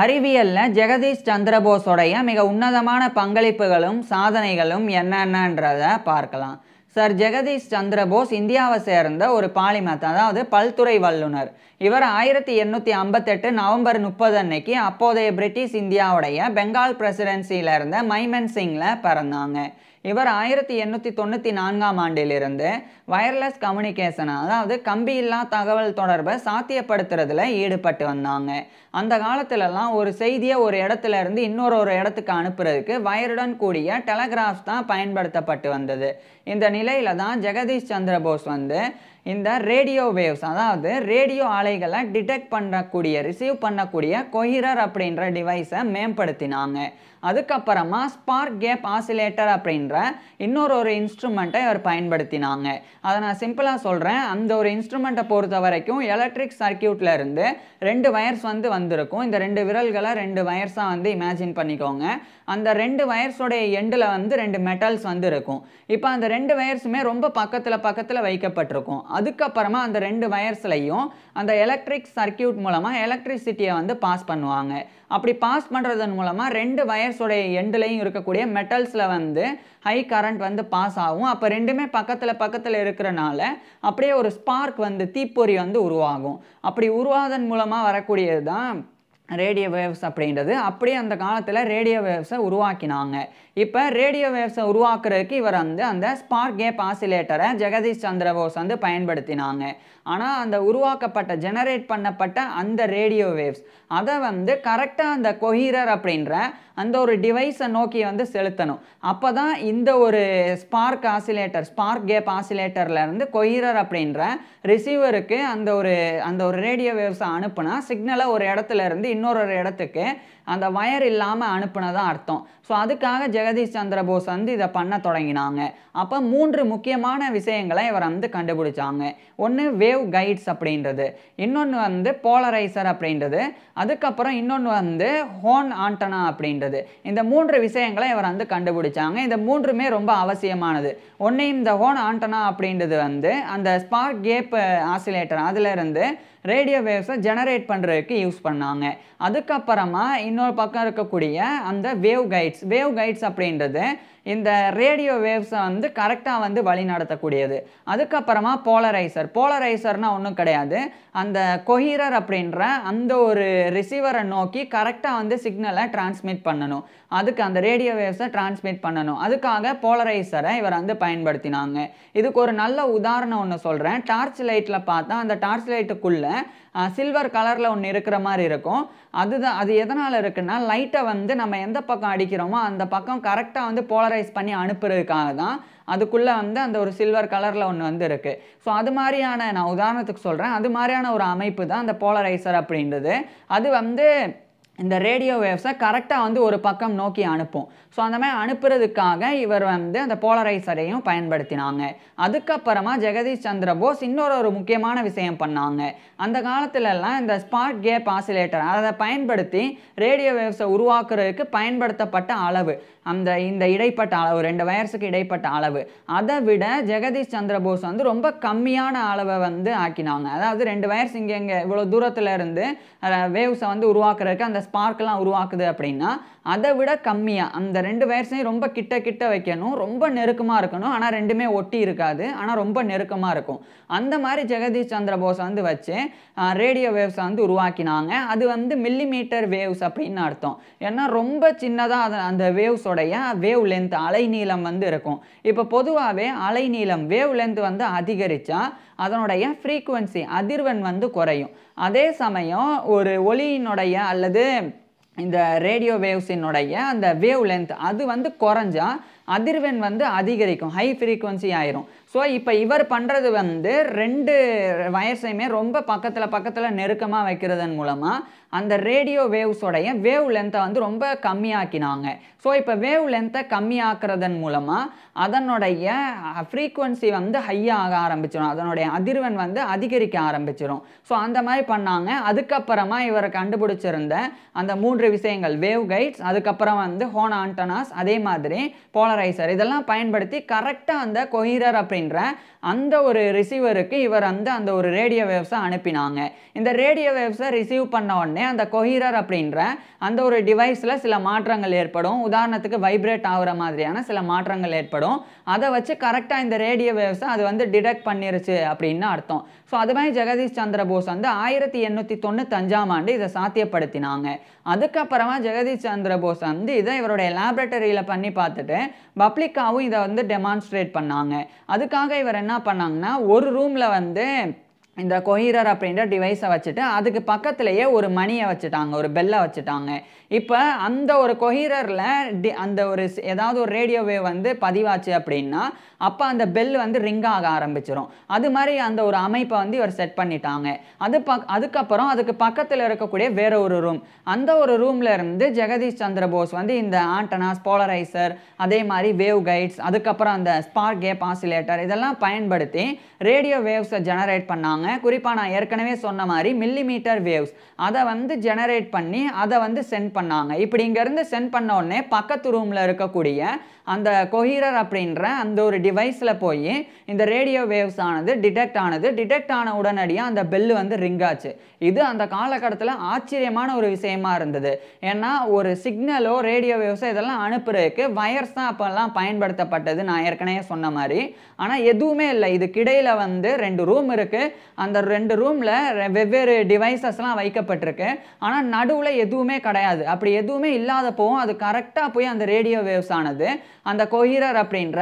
அறிவியல்ல ஜெகதீஷ் சந்திர போஸோடைய மிக உன்னதமான பங்களிப்புகளும் சாதனைகளும் என்னென்னன்றதை பார்க்கலாம். சர் ஜெகதீஷ் சந்திர போஸ் இந்தியாவை சேர்ந்த ஒரு பாலிமத், அதாவது பல்துறை வல்லுனர். இவர் 1858 நவம்பர் 30 அன்னைக்கு அப்போதைய பிரிட்டிஷ் இந்தியாவுடைய பெங்கால் பிரசிடென்சியில இருந்த மைமன் சிங்ல பிறந்தாங்க. இவர் 1894ஆம் ஆண்டிலிருந்து வயர்லெஸ் கம்யூனிகேஷன், அதாவது கம்பியில்லா தகவல் தொடர்பை சாத்தியப்படுத்துறதுல ஈடுபட்டு வந்தாங்க. அந்த காலத்துலலாம் ஒரு செய்தியை ஒரு இடத்துல இருந்து இன்னொரு இடத்துக்கு அனுப்புறதுக்கு வயருடன் கூடிய டெலகிராஃப்ஸ் தான் பயன்படுத்தப்பட்டு வந்தது. இந்த நிலையில தான் ஜெகதீஷ் சந்திர போஸ் இந்த ரேடியோ வேவ்ஸ், அதாவது ரேடியோ அலைகளை டிடெக்ட் பண்ணக்கூடிய ரிசீவ் பண்ணக்கூடிய கொஹிரர் அப்படின்ற டிவைஸை மேம்படுத்தினாங்க. அதுக்கப்புறமா ஸ்பார்க் கேப் ஆசிலேட்டர் அப்படின்ற இன்னொரு இன்ஸ்ட்ருமெண்ட்டை இவர் பயன்படுத்தினாங்க. அதை நான் சிம்பிளாக சொல்கிறேன். அந்த ஒரு இன்ஸ்ட்ருமெண்ட்டை பொறுத்த வரைக்கும் எலக்ட்ரிக் சர்க்கியூட்ல இருந்து 2 வயர்ஸ் வந்திருக்கும். இந்த 2 விரல்களை 2 வயர்ஸாக இமேஜின் பண்ணிக்கோங்க. அந்த 2 வயர்ஸோடைய எண்டில் 2 மெட்டல்ஸ் இருக்கும். இப்போ அந்த 2 வயர்ஸுமே ரொம்ப பக்கத்தில் வைக்கப்பட்டிருக்கும். அதுக்கப்புறமா அந்த 2 வயர்ஸ்லையும் அந்த எலக்ட்ரிக் சர்க்கியூட் மூலமாக எலக்ட்ரிசிட்டியை பாஸ் பண்ணுவாங்க. அப்படி பாஸ் பண்ணுறதன் மூலமாக 2 வயர்ஸோடைய எண்டுலையும் இருக்கக்கூடிய மெட்டல்ஸில் ஹை கரண்ட் பாஸ் ஆகும். அப்போ ரெண்டுமே பக்கத்தில் இருக்கிறனால அப்படியே ஒரு ஸ்பார்க் தீப்பொறி உருவாகும். அப்படி உருவாதன் மூலமாக வரக்கூடியது தான் ரேடியோ வேவ்ஸ் அப்படின்றது. அப்படியே அந்த காலத்தில் ரேடியோ வேவ்ஸை உருவாக்கினாங்க. இப்போ ரேடியோ வேவ்ஸை உருவாக்குறதுக்கு இவர் அந்த ஸ்பார்க் கேப் ஆசிலேட்டரை ஜெகதீஷ் சந்திர போஸ் பயன்படுத்தினாங்க. ஆனால் அந்த உருவாக்கப்பட்ட ஜெனரேட் பண்ணப்பட்ட அந்த ரேடியோ வேவ்ஸ் அதை கரெக்டாக அந்த கொஹிரர் அப்படின்ற அந்த ஒரு டிவைஸை நோக்கி செலுத்தணும். அப்போ தான் இந்த ஒரு ஸ்பார்க் கேப் ஆசிலேட்டர்லேருந்து கொஹிரர் அப்படின்ற ரிசீவருக்கு அந்த ஒரு ரேடியோ வேவ்ஸை அனுப்புனா சிக்னலை ஒரு இடத்துல இருந்து இன்னொரு இடத்துக்கு அந்த வயர் இல்லாமல் அனுப்புனதான் அர்த்தம். ஸோ அதுக்காக ஜெகதீஷ் சந்திர போஸ் இதை பண்ண தொடங்கினாங்க. அப்போ 3 முக்கியமான விஷயங்களை இவர் கண்டுபிடிச்சாங்க. ஒன்று வேவ் கைட்ஸ் அப்படின்றது, இன்னொன்று போலரைசர் அப்படின்றது, அதுக்கப்புறம் இன்னொன்று ஹோன் ஆண்டனா அப்படின்றது. இந்த 3 விஷயங்களை இவர் கண்டுபிடிச்சாங்க. இந்த 3மே ரொம்ப அவசியமானது. ஒன்று இந்த ஹோன் ஆண்டனா அப்படின்றது அந்த ஸ்பார்க் கேப் ஆசிலேட்டர் அதிலிருந்து ரேடியோ வேவ்ஸை ஜெனரேட் பண்ணுறதுக்கு யூஸ் பண்ணாங்க. அதுக்கப்புறமா இன்னொரு பக்கம் இருக்கக்கூடிய அந்த வேவ் கைட்ஸ் அப்படின்றது இந்த ரேடியோ வேவ்ஸை கரெக்டாக வழி நடத்தக்கூடியது. அதுக்கப்புறமா போலரைசர்னா ஒன்றும் கிடையாது, அந்த கொஹிரர் அப்படின்ற அந்த ஒரு ரிசீவரை நோக்கி கரெக்டாக சிக்னலை டிரான்ஸ்மிட் பண்ணணும். அதுக்கு அந்த ரேடியோ வேவ்ஸை டிரான்ஸ்மிட் பண்ணணும். அதுக்காக போலரைசரை இவர் பயன்படுத்தினாங்க. இதுக்கு ஒரு நல்ல உதாரணம் ஒன்று சொல்கிறேன். டார்ச் லைட்டில் பார்த்தா அந்த டார்ச் லைட்டுக்குள்ளே சில்வர் கலரில் ஒன்று இருக்கிற மாதிரி இருக்கும். அது எதனால் இருக்குன்னா லைட்டை நம்ம எந்த பக்கம் அடிக்கிறோமோ அந்த பக்கம் கரெக்டாக போலரைஸ் பண்ணி அனுப்புறதுக்காக தான் அதுக்குள்ளே அந்த ஒரு சில்வர் கலரில் ஒன்று இருக்குது. ஸோ அது மாதிரியான, நான் உதாரணத்துக்கு சொல்கிறேன், அது மாதிரியான ஒரு அமைப்பு தான் அந்த போலரைசர் அப்படின்றது. அது இந்த ரேடியோ வேவ்ஸை கரெக்டாக ஒரு பக்கம் நோக்கி அனுப்பும். ஸோ அந்த மாதிரி அனுப்புறதுக்காக இவர் அந்த போலரைசரையும் பயன்படுத்தினாங்க. அதுக்கப்புறமா ஜெகதீஷ் சந்திர போஸ் இன்னொரு முக்கியமான விஷயம் பண்ணாங்க. அந்த காலத்துலலாம் இந்த ஸ்பார்க் கேப் ஆசிலேட்டர் அதை பயன்படுத்தி ரேடியோ வேவ்ஸை உருவாக்குறதுக்கு பயன்படுத்தப்பட்ட அளவு, இந்த இடைப்பட்ட அளவு 2 வயர்ஸுக்கு இடைப்பட்ட அளவு, அதை விட ஜெகதீஷ் சந்திர போஸ் ரொம்ப கம்மியான அளவை ஆக்கினாங்க. அதாவது 2 வயர்ஸ் இங்கே இவ்வளோ தூரத்தில் இருந்து வேவ்ஸை உருவாக்குறதுக்கு அந்த ஸ்பார்க்லாம் உருவாக்குது அப்படின்னா அதை விட கம்மியாக அந்த 2 வயர்ஸையும் ரொம்ப கிட்ட வைக்கணும், ரொம்ப நெருக்கமாக இருக்கணும். ஆனால் ரெண்டுமே ஒட்டி இருக்காது, ஆனால் ரொம்ப நெருக்கமாக இருக்கும். அந்த மாதிரி ஜெகதீஷ் சந்திர போஸ் வச்சு ரேடியோ வேவ்ஸை உருவாக்கினாங்க. அது மில்லிமீட்டர் வேவ்ஸ் அப்படின்னு அர்த்தம். ஏன்னா ரொம்ப சின்னதாக அந்த வேவ்ஸோடைய வேவ் லென்த் அலைநீளம் இருக்கும். இப்போ பொதுவாகவே அலைநீளம் வேவ் லென்த் அதிகரித்தா அதனுடைய ஃப்ரீக்குவன்சி அதிர்வெண் குறையும். அதே சமயம் ஒரு ஒலியினுடைய அல்லது இந்த ரேடியோ வேவ்ஸினுடைய அந்த வேவ் லென்த் அது குறைஞ்சா அதிர்வெண் அதிகரிக்கும், ஹை ஃப்ரீக்குவன்சி ஆயிரும். ஸோ இப்போ இவர் பண்ணுறது 2 வயர்ஸையுமே ரொம்ப பக்கத்தில் நெருக்கமாக வைக்கிறதன் மூலமாக அந்த ரேடியோ வேவ்ஸோடைய வேவ் லென்த்தை ரொம்ப கம்மியாக்கினாங்க. ஸோ இப்போ வேவ் லென்த்தை கம்மியாக்குறதன் மூலமாக அதனுடைய ஃப்ரீக்குவன்சி ஹையாக ஆரம்பிச்சிடும், அதனுடைய அதிர்வெண் அதிகரிக்க ஆரம்பிச்சிடும். ஸோ அந்த மாதிரி பண்ணாங்க. அதுக்கப்புறமா இவர் கண்டுபிடிச்சிருந்த அந்த 3 விஷயங்கள், வேவ் கைட்ஸ், அதுக்கப்புறம் ஹோன் ஆண்டனாஸ், அதே மாதிரி போல போலரைசர் இதெல்லாம் பயன்படுத்தி கரெக்டாக அந்த கொஹீரர் அப்படின்ற அந்த ஒரு ரிசீவருக்கு இவர் வந்து அந்த ஒரு ரேடியோ வேவ்ஸை அனுப்பினாங்க. இந்த ரேடியோ வேவ்ஸை ரிசீவ் பண்ண உடனே அந்த கொஹீரர் அப்படின்ற அந்த ஒரு டிவைஸில் சில மாற்றங்கள் ஏற்படும். உதாரணத்துக்கு வைப்ரேட் ஆகுற மாதிரியான சில மாற்றங்கள் ஏற்படும். அதை வச்சு கரெக்டாக இந்த ரேடியோ வேவ்ஸை அது வந்து டிடெக்ட் பண்ணிருச்சு அப்படின்னு அர்த்தம். ஸோ அது மாதிரி ஜெகதீஷ் சந்திர போஸ் வந்து 1895ஆம் ஆண்டு இதை சாத்தியப்படுத்தினாங்க. அதுக்கப்புறமா ஜெகதீஷ் சந்திர போஸ் வந்து இதை இவருடைய லேபரட்டரியில் பண்ணி பார்த்துட்டு பப்ளிக்காகவும் இதை வந்து டெமான்ஸ்ட்ரேட் பண்ணாங்க. அதுக்காக இவர் என்ன பண்ணாங்கன்னா ஒரு ரூமில் வந்து இந்த கொஹீரர் அப்படின்ற டிவைஸை வச்சுட்டு அதுக்கு பக்கத்துலேயே ஒரு மணியை வச்சுட்டாங்க, ஒரு பெல்லை வச்சுட்டாங்க. இப்போ அந்த ஒரு கொஹீரரில் அந்த ஒரு ஏதாவது ஒரு ரேடியோ வேவ் வந்து பதிவாச்சு அப்படின்னா அப்போ அந்த பெல் வந்து ரிங் ஆக ஆரம்பிச்சிடும். அது மாதிரி அந்த ஒரு அமைப்பை வந்து இவர் செட் பண்ணிட்டாங்க. அதுக்கப்புறம் அதுக்கு பக்கத்தில் இருக்கக்கூடிய வேற ஒரு ரூம், அந்த ஒரு ரூம்ல இருந்து ஜெகதீஷ் சந்திர போஸ் வந்து இந்த ஆண்டனாஸ், போலரைசர், அதே மாதிரி வேவ் கைட்ஸ், அதுக்கப்புறம் அந்த ஸ்பார்க் கேப் ஆசிலேட்டர் இதெல்லாம் பயன்படுத்தி ரேடியோ வேவ்ஸை ஜெனரேட் பண்ணாங்க. குறிப்பாக நான் ஏற்கனவே சொன்ன மாதிரி மில்லிமீட்டர் வேவ்ஸ் அதை வந்து ஜெனரேட் பண்ணி அதை வந்து சென்ட் பண்ணாங்க. இப்படி இங்கேருந்து சென்ட் பண்ண உடனே பக்கத்து ரூமில் இருக்கக்கூடிய அந்த கொஹீரர் அப்படின்ற அந்த ஒரு டிவைஸில் போய் இந்த ரேடியோ வேவ்ஸ் ஆனது டிடெக்ட் ஆன உடனடியாக அந்த பெல்லு வந்து ரிங் ஆச்சு. இது அந்த காலகட்டத்தில் ஆச்சரியமான ஒரு விஷயமா இருந்தது. ஏன்னா ஒரு சிக்னலோ ரேடியோ வேவ்ஸோ இதெல்லாம் அனுப்புறதுக்கு வயர்ஸ் தான் அப்போல்லாம் பயன்படுத்தப்பட்டது, நான் ஏற்கனவே சொன்ன மாதிரி. ஆனால் எதுவுமே இல்லை. இதுக்கிடையில் வந்து 2 ரூம் இருக்குது. அந்த 2 ரூமில் வெவ்வேறு டிவைசஸ்லாம் வைக்கப்பட்டிருக்கு. ஆனால் நடுவில் எதுவுமே கிடையாது. அப்படி எதுவுமே இல்லாதப்போவும் அது கரெக்டாக போய் அந்த ரேடியோ வேவ்ஸ் ஆனது அந்த கொஹீரர் அப்படின்ற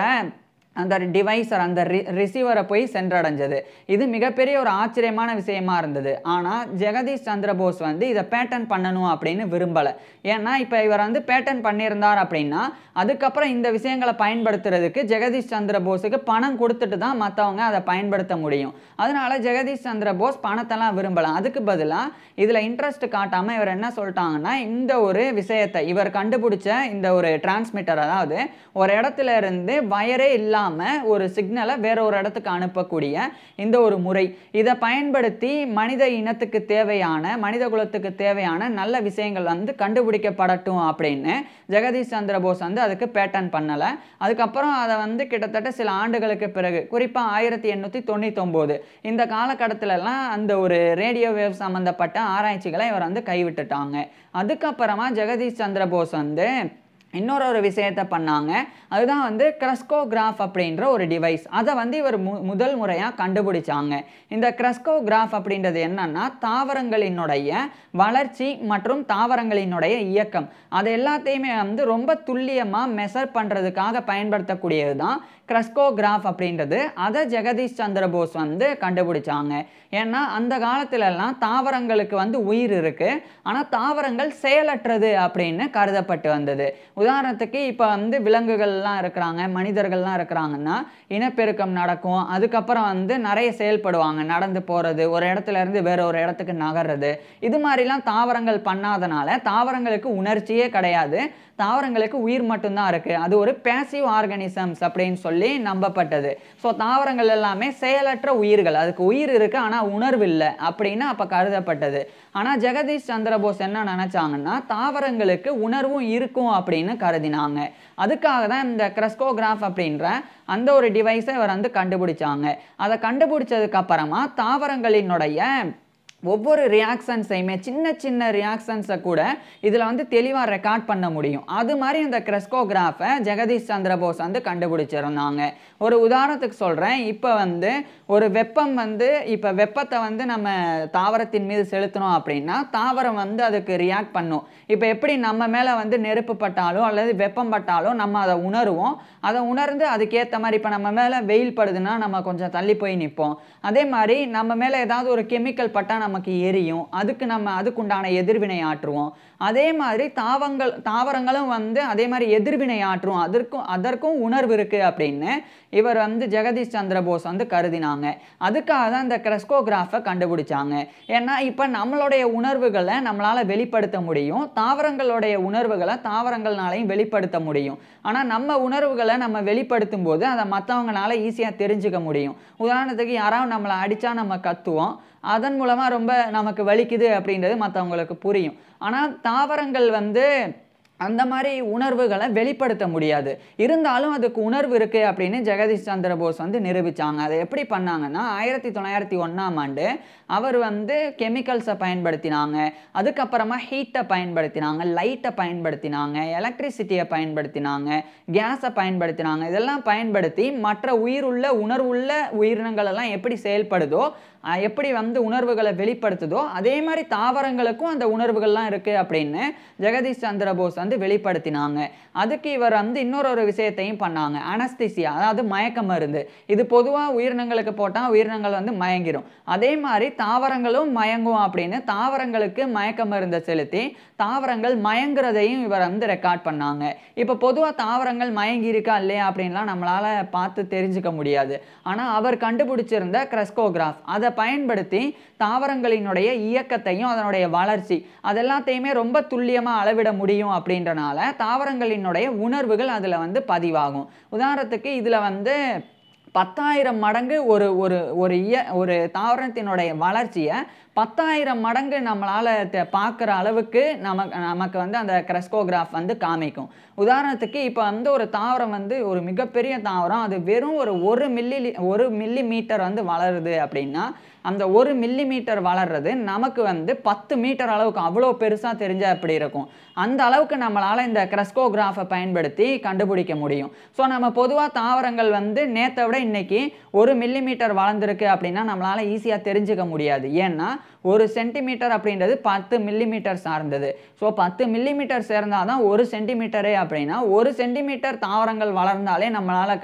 அந்த டிவைஸர் அந்த ரிசீவரை போய் சென்றடைஞ்சது. இது மிகப்பெரிய ஒரு ஆச்சரியமான விஷயமா இருந்தது. ஆனால் ஜெகதீஷ் சந்திர போஸ் வந்து இதை பேட்டன் பண்ணணும் அப்படின்னு விரும்பலை. ஏன்னா இப்போ இவர் வந்து பேட்டன் பண்ணியிருந்தார் அப்படின்னா அதுக்கப்புறம் இந்த விஷயங்களை பயன்படுத்துறதுக்கு ஜெகதீஷ் சந்திர போஸுக்கு பணம் கொடுத்துட்டு தான் மற்றவங்க அதை பயன்படுத்த முடியும். அதனால ஜெகதீஷ் சந்திர போஸ் பணத்தெல்லாம் விரும்பலாம். அதுக்கு பதிலாக இதில் இன்ட்ரெஸ்ட் காட்டாமல் இவர் என்ன சொல்லிட்டாங்கன்னா இந்த ஒரு விஷயத்தை இவர் கண்டுபிடிச்ச இந்த ஒரு டிரான்ஸ்மிட்டர், அதாவது ஒரு இடத்துல இருந்து வயரே இல்லாமல் ஒரு சிக்னலை வேற ஒரு இடத்துக்கு அனுப்பக்கூடிய இந்த ஒரு முறை, இதை பயன்படுத்தி மனித இனத்துக்கு தேவையான, மனித குலத்துக்கு தேவையான நல்ல விஷயங்கள் வந்து கண்டுபிடிக்கப்படட்டும் அப்படின்னு ஜெகதீஷ் சந்திர போஸ் வந்து அதுக்கு பேட்டன் பண்ணலை. அதுக்கப்புறம் அதை வந்து கிட்டத்தட்ட சில ஆண்டுகளுக்கு பிறகு, குறிப்பாக 1899 இந்த காலகட்டத்திலலாம் அந்த ஒரு ரேடியோ வேவ் சம்மந்தப்பட்ட ஆராய்ச்சிகளை இவர் வந்து கைவிட்டுட்டாங்க. அதுக்கப்புறமா ஜெகதீஷ் சந்திர போஸ் வந்து இன்னொரு விஷயத்தை பண்ணாங்க. அதுதான் வந்து கிரஸ்கோகிராஃப் அப்படின்ற ஒரு டிவைஸ். அதை வந்து இவர் முதல் முறையாக கண்டுபிடிச்சாங்க. இந்த கிரஸ்கோகிராஃப் அப்படின்றது என்னன்னா தாவரங்களினுடைய வளர்ச்சி மற்றும் தாவரங்களினுடைய இயக்கம் அது எல்லாத்தையுமே வந்து ரொம்ப துல்லியமாக மெஷர் பண்ணுறதுக்காக பயன்படுத்தக்கூடியது தான் கிரஸ்கோகிராஃப் அப்படின்றது. அதை ஜெகதீஷ் சந்திர போஸ் வந்து கண்டுபிடிச்சாங்க. ஏன்னா அந்த காலத்திலலாம் தாவரங்களுக்கு வந்து உயிர் இருக்குது, ஆனால் தாவரங்கள் செயலற்றது அப்படின்னு கருதப்பட்டு வந்தது. உதாரணத்துக்கு இப்போ வந்து விலங்குகள்லாம் இருக்கிறாங்க, மனிதர்கள்லாம் இருக்கிறாங்கன்னா இனப்பெருக்கம் நடக்கும், அதுக்கப்புறம் வந்து நிறைய செயல்படுவாங்க, நடந்து போகிறது, ஒரு இடத்துல இருந்து வேற ஒரு இடத்துக்கு நகர்றது, இது மாதிரிலாம் தாவரங்கள் பண்ணாதனால தாவரங்களுக்கு உணர்ச்சியே கிடையாது, தாவரங்களுக்கு உயிர் மட்டும்தான் இருக்குது. அது ஒரு பேசிவ் ஆர்கானிசம்ஸ் அப்படின்னு சொல்லி நம்பப்பட்டது. ஸோ தாவரங்கள் எல்லாமே செயலற்ற உயிர்கள், அதுக்கு உயிர் இருக்குது ஆனால் உணர்வு இல்லை அப்படின்னு அப்போ கருதப்பட்டது. ஆனால் ஜெகதீஷ் சந்திர போஸ் என்ன நினச்சாங்கன்னா தாவரங்களுக்கு உணர்வும் இருக்கும் அப்படின்னு கருதினாங்க. அதுக்காக தான் இந்த கிரஸ்கோகிராஃப் அப்படின்ற அந்த ஒரு டிவைஸை இவர் வந்து கண்டுபிடிச்சாங்க. அதை கண்டுபிடிச்சதுக்கு அப்புறமா தாவரங்களினுடைய ஒவ்வொரு ரியாக்ஷன்ஸையுமே, சின்ன சின்ன ரியாக்ஷன்ஸை கூட இதில் வந்து தெளிவாக ரெக்கார்ட் பண்ண முடியும். அது மாதிரி இந்த கிரஸ்கோகிராஃபை ஜெகதீஷ் சந்திர போஸ் வந்து கண்டுபிடிச்சிருந்தாங்க. ஒரு உதாரணத்துக்கு சொல்கிறேன். இப்போ வந்து ஒரு வெப்பம் வந்து இப்போ வெப்பத்தை வந்து நம்ம தாவரத்தின் மீது செலுத்தணும் அப்படின்னா தாவரம் வந்து அதுக்கு ரியாக்ட் பண்ணும். இப்போ எப்படி நம்ம மேலே வந்து நெருப்பு பட்டாலும் அல்லது வெப்பம் பட்டாலும் நம்ம அதை உணருவோம். அதை உணர்ந்து அதுக்கேற்ற மாதிரி இப்போ நம்ம மேலே வெயில் படுதுன்னா நம்ம கொஞ்சம் தள்ளி போய் நிற்போம். அதே மாதிரி நம்ம மேலே ஏதாவது ஒரு கெமிக்கல் பட்டால் நமக்கு எரியும், அதுக்குண்டான எதிர்வினை ஆற்றுவோம். அதே மாதிரி தாவரங்களும் வந்து அதே மாதிரி எதிர்வினை ஆற்றும், அதற்கும் உணர்வு இருக்குது அப்படின்னு இவர் வந்து ஜெகதீஷ் சந்திர போஸ் வந்து கருதினாங்க. அதுக்காக தான் இந்த கிரஸ்கோகிராஃபை கண்டுபிடிச்சாங்க. ஏன்னா இப்போ நம்மளுடைய உணர்வுகளை நம்மளால் வெளிப்படுத்த முடியும், தாவரங்களுடைய உணர்வுகளை தாவரங்கள்னாலையும் வெளிப்படுத்த முடியும். ஆனால் நம்ம உணர்வுகளை நம்ம வெளிப்படுத்தும் போது அதை மற்றவங்களால ஈஸியாக தெரிஞ்சுக்க முடியும். உதாரணத்துக்கு யாராவது நம்மளை அடித்தா நம்ம கத்துவோம், அதன் மூலமாக ரொம்ப நமக்கு வலிக்குது அப்படின்றது மற்றவங்களுக்கு புரியும். ஆனால் தாவரங்கள் வந்து அந்த மாதிரி உணர்வுகளை வெளிப்படுத்த முடியாது. இருந்தாலும் அதுக்கு உணர்வு இருக்கு அப்படின்னு ஜெகதீஷ் சந்திர போஸ் வந்து நிரூபிச்சாங்க. அதை எப்படி பண்ணாங்கன்னா 1901ஆம் ஆண்டு அவர் வந்து கெமிக்கல்ஸை பயன்படுத்தினாங்க. அதுக்கப்புறமா ஹீட்டை பயன்படுத்தினாங்க, லைட்டை பயன்படுத்தினாங்க, எலக்ட்ரிசிட்டியை பயன்படுத்தினாங்க, கேஸை பயன்படுத்தினாங்க. இதெல்லாம் பயன்படுத்தி மற்ற உயிருள்ள உணர்வுள்ள உயிரினங்கள் எல்லாம் எப்படி செயல்படுதோ, எப்படி வந்து உணர்வுகளை வெளிப்படுத்துதோ அதே மாதிரி தாவரங்களுக்கும் அந்த உணர்வுகள்லாம் இருக்கு அப்படின்னு ஜெகதீஷ் சந்திர போஸ் வந்து வெளிப்படுத்தினாங்க. அதுக்கு இவர் வந்து இன்னொரு விஷயத்தையும் பண்ணாங்க, அனஸ்தீசியா, அதாவது மயக்க மருந்து. இது பொதுவாக உயிரினங்களுக்கு போட்டால் உயிரினங்கள் வந்து மயங்கிடும். அதே மாதிரி தாவரங்களும் மயங்கும் அப்படின்னு தாவரங்களுக்கு மயக்க மருந்தை செலுத்தி தாவரங்கள் மயங்குறதையும் இவர் வந்து ரெக்கார்ட் பண்ணாங்க. இப்போ பொதுவாக தாவரங்கள் மயங்கி இருக்கா இல்லையா அப்படின்லாம் நம்மளால பார்த்து தெரிஞ்சுக்க முடியாது. ஆனால் அவர் கண்டுபிடிச்சிருந்த கிரெஸ்கோகிராஃப் அதை பயன்படுத்தி தாவரங்களினுடைய இயக்கத்தையும் அதனுடைய வளர்ச்சி அதெல்லாத்தையுமே ரொம்ப துல்லியமாக அளவிட முடியும். அப்படின்றனால தாவரங்களினுடைய உணர்வுகள் அதில் வந்து பதிவாகும். உதாரணத்துக்கு இதில் வந்து 10,000 மடங்கு ஒரு தாவரத்தினுடைய வளர்ச்சியை 10,000 மடங்கு நம்மளால் பார்க்குற அளவுக்கு நமக்கு வந்து அந்த கிரெஸ்கோகிராஃப் வந்து காமிக்கும். உதாரணத்துக்கு இப்போ வந்து ஒரு தாவரம் வந்து ஒரு மிகப்பெரிய தாவரம், அது வெறும் ஒரு மில்லி மீட்டர் வந்து வளருது அப்படின்னா அந்த 1 மில்லி மீட்டர் வளர்றது நமக்கு வந்து 10 மீட்டர் அளவுக்கு அவ்வளோ பெருசாக தெரிஞ்சால் எப்படி இருக்கும். அந்த அளவுக்கு நம்மளால் இந்த கிரெஸ்கோகிராஃபை பயன்படுத்தி கண்டுபிடிக்க முடியும். ஸோ நம்ம பொதுவாக தாவரங்கள் வந்து நேற்றை விட இன்னைக்கு 1 மில்லி மீட்டர் வளர்ந்துருக்கு அப்படின்னா நம்மளால் ஈஸியாக தெரிஞ்சுக்க முடியாது. ஏன்னா 1 சென்டிமீட்டர் அப்படின்றது 10 மில்லி மீட்டர் சார்ந்தது. ஸோ 10 மில்லி மீட்டர் சேர்ந்தால் தான் 1 சென்டிமீட்டரே. அப்படின்னா 1 சென்டிமீட்டர் தாவரங்கள் வளர்ந்தாலே நம்மளால்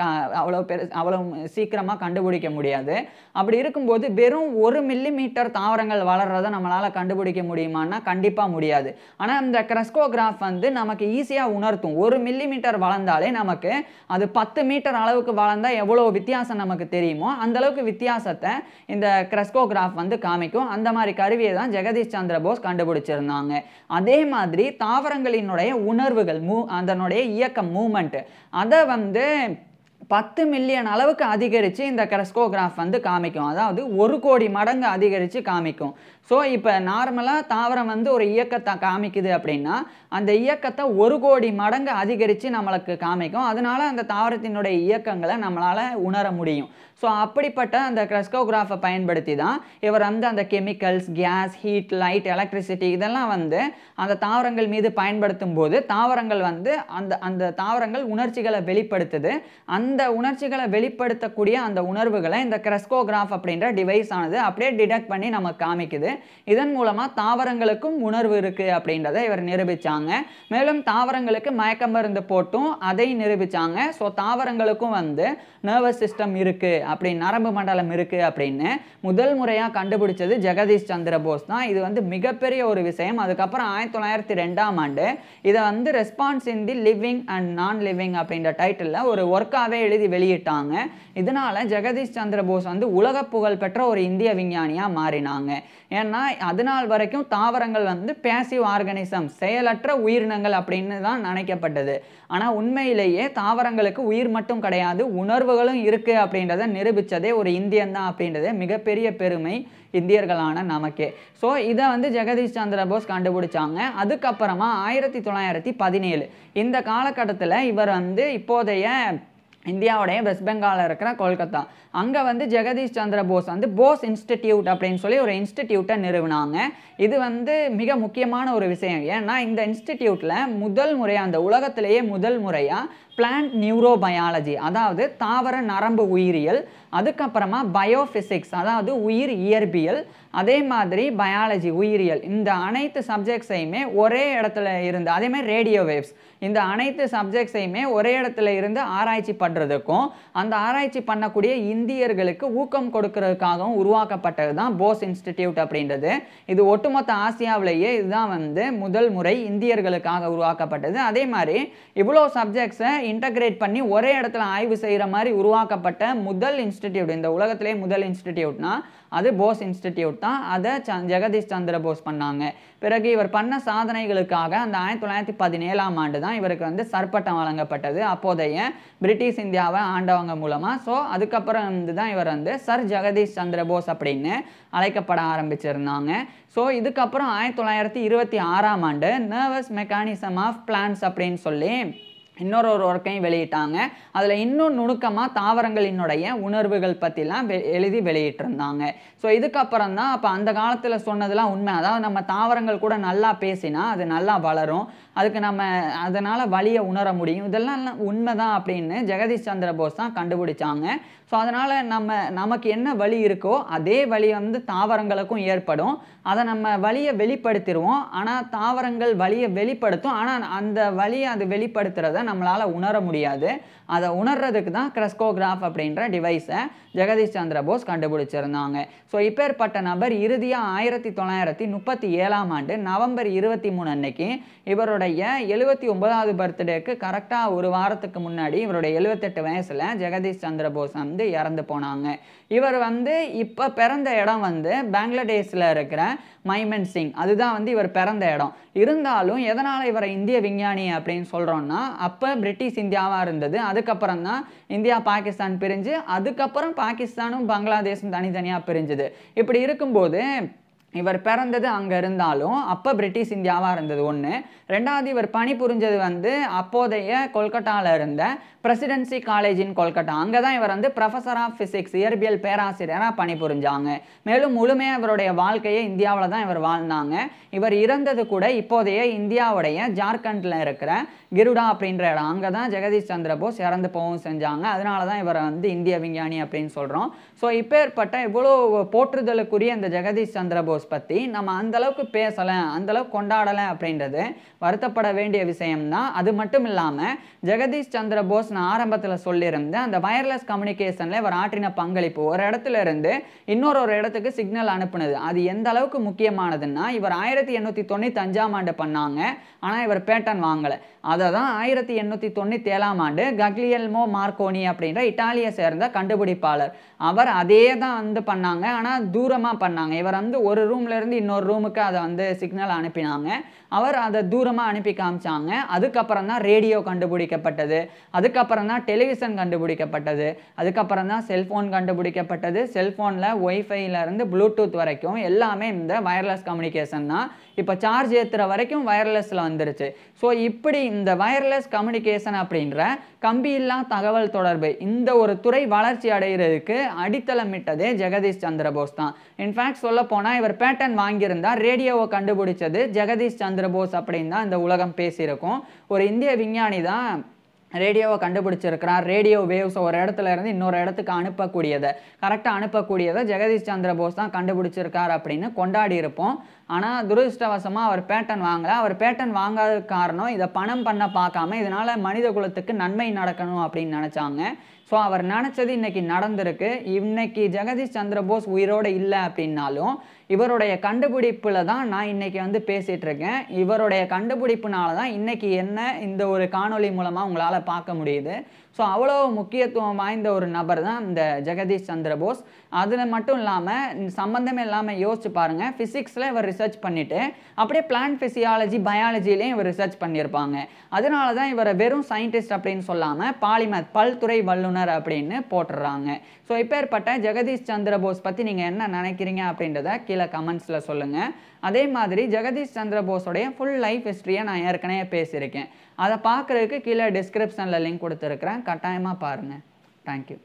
அவ்வளோ சீக்கிரமாக கண்டுபிடிக்க முடியாது. அப்படி இருக்கும்போது வெறும் 1 மில்லி மீட்டர் தாவரங்கள் வளர்றதை நம்மளால் கண்டுபிடிக்க முடியுமான்னா கண்டிப்பாக முடியாது. ஆனால் இந்த கிரெஸ்கோகிராஃப் வந்து நமக்கு ஈஸியாக உணர்த்தும். 1 மில்லி மீட்டர் வளர்ந்தாலே நமக்கு அது 10 மீட்டர் அளவுக்கு வளர்ந்தால் எவ்வளோ வித்தியாசம் நமக்கு தெரியுமோ அந்தளவுக்கு வித்தியாசத்தை இந்த கிரெஸ்கோகிராஃப் வந்து காமிக்கும். அந்த மாதிரி கருவியை தான் ஜெகதீஷ் சந்திர போஸ் கண்டுபிடிச்சிருந்தாங்க. அதே மாதிரி தாவரங்களினுடைய உணர்வுகள் அதனுடைய இயக்கம் மூமெண்ட் அதை வந்து 10 மில்லியன் அளவுக்கு அதிகரித்து இந்த கிரெஸ்கோகிராஃப் வந்து காமிக்கும். அதாவது 1 கோடி மடங்கு அதிகரித்து காமிக்கும். ஸோ இப்போ நார்மலாக தாவரம் வந்து ஒரு இயக்கத்தை காமிக்குது அப்படின்னா அந்த இயக்கத்தை 1 கோடி மடங்கு அதிகரித்து நம்மளுக்கு காமிக்கும். அதனால அந்த தாவரத்தினுடைய இயக்கங்களை நம்மளால் உணர முடியும். ஸோ அப்படிப்பட்ட அந்த கிரெஸ்கோகிராஃபை பயன்படுத்தி தான் இவர் வந்து அந்த chemicals, gas, heat, light, electricity இதெல்லாம் வந்து அந்த தாவரங்கள் மீது பயன்படுத்தும் போது தாவரங்கள் வந்து அந்த தாவரங்கள் உணர்ச்சிகளை வெளிப்படுத்துது. அந்த உணர்ச்சிகளை வெளிப்படுத்தக்கூடிய அந்த உணர்வுகளை இந்த கிரெஸ்கோகிராஃப் அப்படின்ற டிவைஸ் ஆனது அப்படியே டிடெக்ட் பண்ணி நமக்கு காமிக்குது. இதன் மூலமாக தாவரங்களுக்கும் உணர்வு இருக்குது அப்படின்றத இவர் நிரூபித்தாங்க. மேலும் தாவரங்களுக்கு மயக்க மருந்து போட்டும் அதை நிரூபித்தாங்க. ஸோ தாவரங்களுக்கும் வந்து நர்வஸ் சிஸ்டம் இருக்குது அப்படி நரம்பு மண்டலம் இருக்குது அப்படின்னு முதல் முறையாக கண்டுபிடிச்சது ஜெகதீஷ் சந்திர போஸ் தான். இது வந்து மிகப்பெரிய ஒரு விஷயம். அதுக்கப்புறம் 1902ஆம் ஆண்டு இதை வந்து response in the living and நான் லிவிங் அப்படின்ற டைட்டிலில் ஒரு ஒர்க்காகவே எழுதி வெளியிட்டாங்க. இதனால ஜெகதீஷ் சந்திர போஸ் வந்து உலக புகழ் பெற்ற ஒரு இந்திய விஞ்ஞானியாக மாறினாங்க. ஏன்னா அதனால் வரைக்கும் தாவரங்கள் வந்து பேசிவ் ஆர்கானிசம், செயலற்ற உயிரினங்கள் அப்படின்னு தான் நினைக்கப்பட்டது. ஆனால் உண்மையிலேயே தாவரங்களுக்கு உயிர் மட்டும் கிடையாது, உணர்வுகளும் இருக்குது அப்படின்றத நிரூபித்ததே ஒரு இந்தியன் தான் அப்படின்றதே மிகப்பெரிய பெருமை இந்தியர்களான நமக்கே. ஸோ இதை வந்து ஜெகதீஷ் சந்திர போஸ் கண்டுபிடிச்சாங்க. அதுக்கப்புறமா 1917 இந்த காலகட்டத்தில் இவர் வந்து இப்போதைய இந்தியாவுடைய வெஸ்ட் பெங்காலில் இருக்கிற கொல்கத்தா அங்கே வந்து ஜெகதீஷ் சந்திர போஸ் வந்து போஸ் இன்ஸ்டிடியூட் அப்படின்னு சொல்லி ஒரு இன்ஸ்டிடியூட்டை நிறுவினாங்க. இது வந்து மிக முக்கியமான ஒரு விஷயம். ஏன்னா இந்த இன்ஸ்டிடியூட்டில் முதல் முறையாக அந்த உலகத்திலேயே முதல் முறையாக பிளான்ட் நியூரோபயாலஜி அதாவது தாவர நரம்பு உயிரியல், அதுக்கப்புறமா பயோஃபிசிக்ஸ் அதாவது உயிர் இயற்பியல், அதே மாதிரி பயாலஜி உயிரியல், இந்த அனைத்து சப்ஜெக்ட்ஸையுமே ஒரே இடத்துல இருந்து, அதே மாதிரி ரேடியோ வேவ்ஸ், இந்த அனைத்து சப்ஜெக்ட்ஸையுமே ஒரே இடத்துல இருந்து ஆராய்ச்சி பண்ணுறதுக்கும் அந்த ஆராய்ச்சி பண்ணக்கூடிய இந்தியர்களுக்கு ஊக்கம் கொடுக்கறதுக்காகவும் உருவாக்கப்பட்டது தான் போஸ் இன்ஸ்டிடியூட் அப்படின்றது. இது ஒட்டுமொத்த ஆசியாவிலேயே இதுதான் வந்து முதல் முறை இந்தியர்களுக்காக உருவாக்கப்பட்டது. அதே மாதிரி இவ்வளோ சப்ஜெக்ட்ஸை இன்டகிரேட் பண்ணி ஒரே இடத்துல ஆய்வு செய்கிற மாதிரி உருவாக்கப்பட்ட முதல் இன்ஸ்டிடியூட், இந்த உலகத்திலே முதல் இன்ஸ்டிடியூட்னா அது போஸ் இன்ஸ்டிடியூட் தான். அதை ஜெகதீஷ் சந்திர போஸ் பண்ணாங்க. பிறகு இவர் பண்ண சாதனைகளுக்காக அந்த 1917ஆம் ஆண்டு தான் இவருக்கு வந்து சர்பட்டம் வழங்கப்பட்டது, அப்போதைய பிரிட்டிஷ் இந்தியாவை ஆண்டவங்க மூலமாக. ஸோ அதுக்கப்புறம் வந்து தான் இவர் வந்து சர் ஜெகதீஷ் சந்திர போஸ் அப்படின்னு அழைக்கப்பட ஆரம்பிச்சிருந்தாங்க. ஸோ இதுக்கப்புறம் 1926ஆம் ஆண்டு நர்வஸ் மெக்கானிசம் ஆஃப் பிளான்ஸ் அப்படின்னு சொல்லி இன்னொரு ஒர்க்கையும் வெளியிட்டாங்க. அதில் இன்னும் நுணுக்கமாக தாவரங்களினுடைய உணர்வுகள் பற்றிலாம் எழுதி வெளியிட்டிருந்தாங்க. ஸோ இதுக்கப்புறம் தான் அப்போ அந்த காலத்தில் சொன்னதெல்லாம் உண்மை. அதாவது நம்ம தாவரங்கள் கூட நல்லா பேசினா அது நல்லா வளரும், அதுக்கு நம்ம அதனால் வலியை உணர முடியும், இதெல்லாம் உண்மை தான் அப்படின்னு ஜெகதீஷ் சந்திர போஸ் தான் கண்டுபிடிச்சாங்க. ஸோ அதனால் நமக்கு என்ன வலி இருக்கோ அதே வலி வந்து தாவரங்களுக்கும் ஏற்படும். அதை நம்ம வலியை வெளிப்படுத்திடுவோம். ஆனால் தாவரங்கள் வலியை வெளிப்படுத்தும், ஆனால் அந்த வலியை அது வெளிப்படுத்துறத நம்மளால் உணர முடியாது. அதை உணர்றதுக்கு தான் கிரெஸ்கோகிராஃப் அப்படின்ற டிவைஸை ஜெகதீஷ் சந்திர போஸ் கண்டுபிடிச்சிருந்தாங்க. ஸோ இப்பேற்பட்ட நபர் இறுதியாக 1937ஆம் ஆண்டு நவம்பர் 23 அன்னைக்கு இவருடைய 79வது பர்த்டேக்கு கரெக்டாக ஒரு வாரத்துக்கு முன்னாடி இவருடைய 78 வயசில் ஜெகதீஷ் சந்திர போஸ் வந்து இறந்து போனாங்க. இவர் வந்து இப்போ பிறந்த இடம் வந்து பங்களாதேஷில் இருக்கிற மைமன் சிங், அதுதான் வந்து இவர் பிறந்த இடம். இருந்தாலும் எதனால் இவரை இந்திய விஞ்ஞானி அப்படின்னு சொல்கிறோன்னா, அப்போ பிரிட்டிஷ் இந்தியாவாக இருந்தது, அதுக்கப்புறம் தான் இந்தியா பாகிஸ்தான் பிரிஞ்சு, அதுக்கப்புறம் பாகிஸ்தானும் பங்களாதேஷும் தனித்தனியாக பிரிஞ்சுது. இப்படி இருக்கும்போது இவர் பிறந்தது அங்கே இருந்தாலும் அப்போ பிரிட்டிஷ் இந்தியாவாக இருந்தது ஒன்று. ரெண்டாவது இவர் பணிபுரிஞ்சது வந்து அப்போதைய கொல்கட்டாவில் இருந்த பிரசிடென்சி காலேஜ் இன் கொல்கட்டா, அங்கே தான் இவர் வந்து ப்ரொஃபஸர் ஆஃப் ஃபிசிக்ஸ் இயற்பியல் பேராசிரியராக பணிபுரிஞ்சாங்க. மேலும் முழுமையாக இவருடைய வாழ்க்கையை இந்தியாவில் தான் இவர் வாழ்ந்தாங்க. இவர் இறந்தது கூட இப்போதைய இந்தியாவுடைய ஜார்க்கண்டில் இருக்கிற கிருடா அப்படின்ற இடம், அங்கே தான் ஜெகதீஷ் சந்திர போஸ் இறந்து போகவும் செஞ்சாங்க. அதனால தான் இவரை வந்து இந்திய விஞ்ஞானி அப்படின்னு சொல்கிறோம். ஸோ இப்பேற்பட்ட இவ்வளோ போற்றுதலுக்குரிய இந்த ஜெகதீஷ் சந்திர போஸ் பற்றி நம்ம அந்தளவுக்கு பேசலை, அந்தளவுக்கு கொண்டாடலை அப்படின்றது வருத்தப்பட வேண்டிய விஷயம்தான். அது மட்டும் இல்லாமல் ஜெகதீஷ் சந்திர போஸ் நான் ஆரம்பத்தில் சொல்லியிருந்தேன், அந்த வயர்லெஸ் கம்யூனிகேஷனில் இவர் ஆற்றின பங்களிப்பு, ஒரு இடத்துல இருந்து இன்னொரு இடத்துக்கு சிக்னல் அனுப்புனது, அது எந்த அளவுக்கு முக்கியமானதுன்னா இவர் 1895ஆம் ஆண்டு பண்ணாங்க. ஆனால் இவர் பேட்டன் வாங்கலை. அதை தான் 1897ஆம் ஆண்டு கக்லியல்மோ மார்க்கோனி அப்படின்ற இட்டாலியை சேர்ந்த கண்டுபிடிப்பாளர், அவர் அதே தான் வந்து பண்ணாங்க. ஆனால் தூரமாக பண்ணாங்க. இவர் வந்து ஒரு ரூம்லேருந்து இன்னொரு ரூமுக்கு அதை வந்து சிக்னல் அனுப்பினாங்க, அவர் அதை தூரமாக அனுப்பி காமிச்சாங்க. அதுக்கப்புறம் தான் ரேடியோ கண்டுபிடிக்கப்பட்டது, அதுக்கப்புறம் தான் டெலிவிஷன் கண்டுபிடிக்கப்பட்டது, அதுக்கப்புறம் தான் செல்ஃபோன் கண்டுபிடிக்கப்பட்டது. செல்ஃபோனில் ஒய்ஃபைலேருந்து ப்ளூடூத் வரைக்கும் எல்லாமே இந்த வயர்லெஸ் கம்யூனிகேஷன் தான். இப்போ சார்ஜ் ஏற்றுற வரைக்கும் வயர்லெஸில் வந்துருச்சு. ஸோ இப்படி இந்த வயர்லெஸ் கம்யூனிகேஷன் அப்படின்ற கம்பியில்லா தகவல் தொடர்பு இந்த ஒரு துறை வளர்ச்சி அடைகிறதுக்கு அடித்தளமிட்டதே ஜெகதீஷ் சந்திர போஸ் தான். இன்ஃபேக்ட் சொல்ல போனால் இவர் பேட்டன் வாங்கியிருந்தால் ரேடியோவை கண்டுபிடிச்சது ஜெகதீஷ் சந்திர போஸ் அப்படின்னு தான் இந்த உலகம் பேசியிருக்கும். ஒரு இந்திய விஞ்ஞானி தான் ரேடியோவை கண்டுபிடிச்சிருக்கிறார். ரேடியோ வேவ்ஸ் ஒரு இடத்துல இருந்து இன்னொரு இடத்துக்கு அனுப்பக்கூடியதை, கரெக்டாக அனுப்பக்கூடியதை ஜெகதீஷ் சந்திர போஸ் தான் கண்டுபிடிச்சிருக்கார் அப்படின்னு கொண்டாடி இருப்போம். ஆனால் துரதிருஷ்டவசமாக அவர் பேட்டன் வாங்கலை. அவர் பேட்டன் வாங்காத காரணம் இதை பணம் பண்ண பார்க்காம இதனால் மனித குலத்துக்கு நன்மை நடக்கணும் அப்படின்னு நினச்சாங்க. ஸோ அவர் நினச்சது இன்றைக்கி நடந்திருக்கு. இன்னைக்கு ஜெகதீஷ் சந்திர போஸ் உயிரோடு இல்லை அப்படின்னாலும் இவருடைய கண்டுபிடிப்பில் தான் நான் இன்றைக்கி வந்து பேசிகிட்டு இருக்கேன். இவருடைய கண்டுபிடிப்புனால தான் இன்றைக்கி என்ன இந்த ஒரு காணொளி மூலமாக உங்களால் பார்க்க முடியுது. ஸோ அவ்வளோ முக்கியத்துவம் வாய்ந்த ஒரு நபர் தான் இந்த ஜெகதீஷ் சந்திர போஸ். அதில் மட்டும் இல்லாமல் சம்மந்தமே இல்லாமல் யோசிச்சு பாருங்கள், ஃபிசிக்ஸில் இவர் ரிசர்ச் பண்ணிவிட்டு அப்படியே பிளான்ட் ஃபிசியாலஜி பயாலஜிலையும் இவர் ரிசர்ச் பண்ணியிருப்பாங்க. அதனால தான் இவரை வெறும் சயின்டிஸ்ட் அப்படின்னு சொல்லாமல் பாலிமேத் பல்துறை வல்லுநர் அப்படின்னு போட்டுடுறாங்க. ஸோ இப்பேற்பட்ட ஜெகதீஷ் சந்திர போஸ் பற்றி நீங்கள் என்ன நினைக்கிறீங்க அப்படின்றத கீழே கமெண்ட்ஸில் சொல்லுங்கள். அதே மாதிரி ஜெகதீஷ் சந்திர போஸோடைய ஃபுல் லைஃப் ஹிஸ்ட்ரியை நான் ஏற்கனவே பேசியிருக்கேன். அதை பார்க்குறதுக்கு கீழே டிஸ்கிரிப்ஷனில் லிங்க் கொடுத்துருக்குறேன், கட்டாயமாக பாருங்கள். தேங்க்யூ.